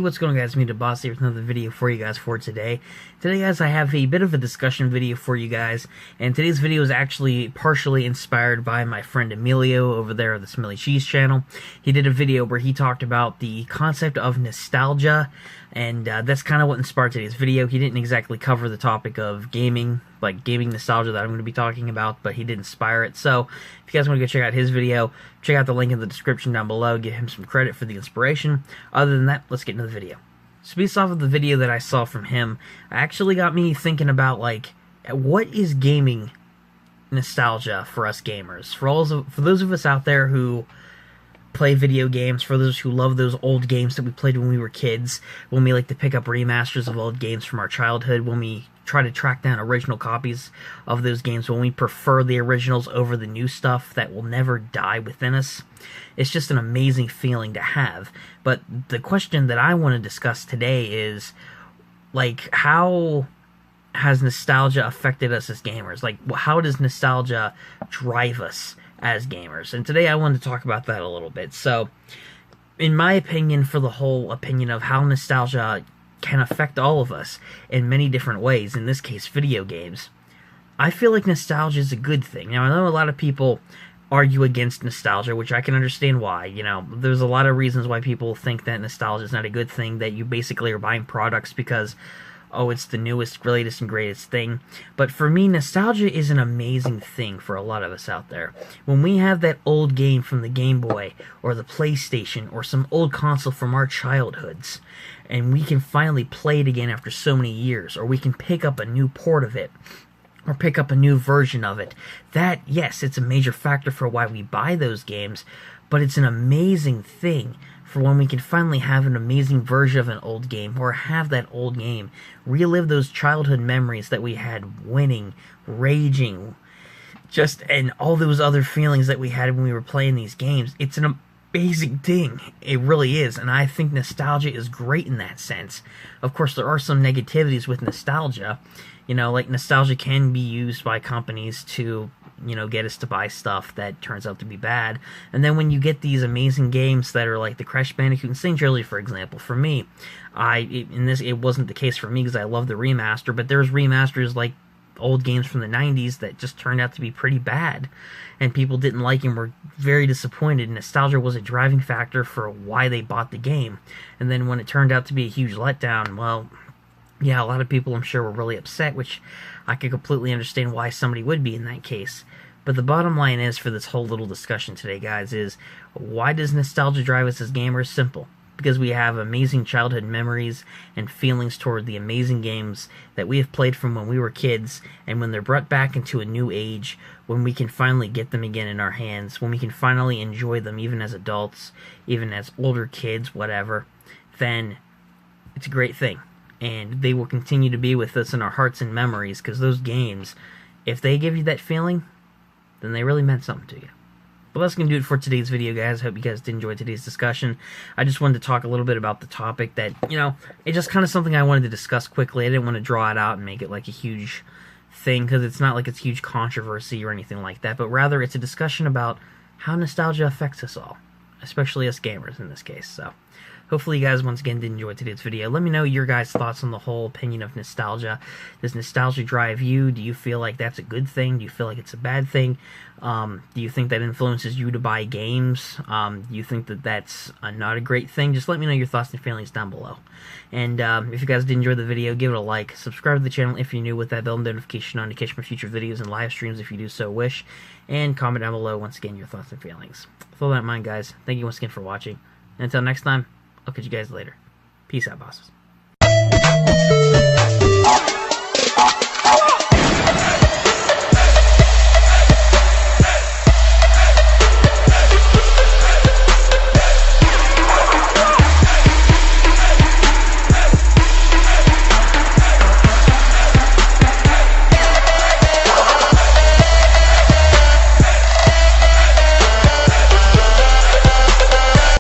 What's going on, guys? Me, the boss here with another video for you guys for today. Today, guys, I have a bit of a discussion video for you guys, and today's video is actually partially inspired by my friend Emilio over there at the Smelly Cheese channel. He did a video where he talked about the concept of nostalgia, and that's kind of what inspired today's video. He didn't exactly cover the topic of gaming, like gaming nostalgia that I'm going to be talking about, but he did inspire it. So if you guys want to go check out his video, check out the link in the description down below. Give him some credit for the inspiration. Other than that, let's get into the video. So based off of the video that I saw from him, it actually got me thinking about, like, what is gaming nostalgia for us gamers? For those of us out there who play video games, for those who love those old games that we played when we were kids, when we like to pick up remasters of old games from our childhood, when we try to track down original copies of those games, when we prefer the originals over the new stuff that will never die within us. It's just an amazing feeling to have. But the question that I want to discuss today is, like, how has nostalgia affected us as gamers? Like, how does nostalgia drive us as gamers? And today I wanted to talk about that a little bit. So, in my opinion, for the whole opinion of how nostalgia can affect all of us in many different ways, in this case, video games, I feel like nostalgia is a good thing. Now, I know a lot of people argue against nostalgia, which I can understand why. You know, there's a lot of reasons why people think that nostalgia is not a good thing, that you basically are buying products because, oh, it's the newest, latest, and greatest thing. But for me, nostalgia is an amazing thing for a lot of us out there. When we have that old game from the Game Boy, or the PlayStation, or some old console from our childhoods, and we can finally play it again after so many years, or we can pick up a new port of it, or pick up a new version of it, that, yes, it's a major factor for why we buy those games, but it's an amazing thing for when we can finally have an amazing version of an old game, or have that old game, relive those childhood memories that we had winning, raging, and all those other feelings that we had when we were playing these games. It's an amazing thing. It really is, and I think nostalgia is great in that sense. Of course, there are some negativities with nostalgia. You know, like, nostalgia can be used by companies to, you know, get us to buy stuff that turns out to be bad. And then when you get these amazing games that are like the Crash Bandicoot and Insane Trilogy, for example, for me, it wasn't the case for me because I love the remaster, but there's remasters like old games from the 90s that just turned out to be pretty bad, and people didn't like and were very disappointed. Nostalgia was a driving factor for why they bought the game. And then when it turned out to be a huge letdown, well, yeah, a lot of people, I'm sure, were really upset, which I could completely understand why somebody would be in that case. But the bottom line is, for this whole little discussion today, guys, is why does nostalgia drive us as gamers? Simple. Because we have amazing childhood memories and feelings toward the amazing games that we have played from when we were kids, and when they're brought back into a new age, when we can finally get them again in our hands, when we can finally enjoy them even as adults, even as older kids, whatever, then it's a great thing. And they will continue to be with us in our hearts and memories, because those games, if they give you that feeling, then they really meant something to you. Well, that's going to do it for today's video, guys. Hope you guys did enjoy today's discussion. I just wanted to talk a little bit about the topic that, you know, it's just kind of something I wanted to discuss quickly. I didn't want to draw it out and make it like a huge thing, because it's not like it's huge controversy or anything like that, but rather it's a discussion about how nostalgia affects us all, especially us gamers in this case. So hopefully you guys once again did enjoy today's video. Let me know your guys' thoughts on the whole opinion of nostalgia. Does nostalgia drive you? Do you feel like that's a good thing? Do you feel like it's a bad thing? Do you think that influences you to buy games? Do you think that that's not a great thing? Just let me know your thoughts and feelings down below. And if you guys did enjoy the video, give it a like. Subscribe to the channel if you're new, with that bell notification on to catch my future videos and live streams if you do so wish. And comment down below, once again, your thoughts and feelings. With all that in mind, guys, thank you once again for watching. And until next time, I'll catch you guys later. Peace out, bosses.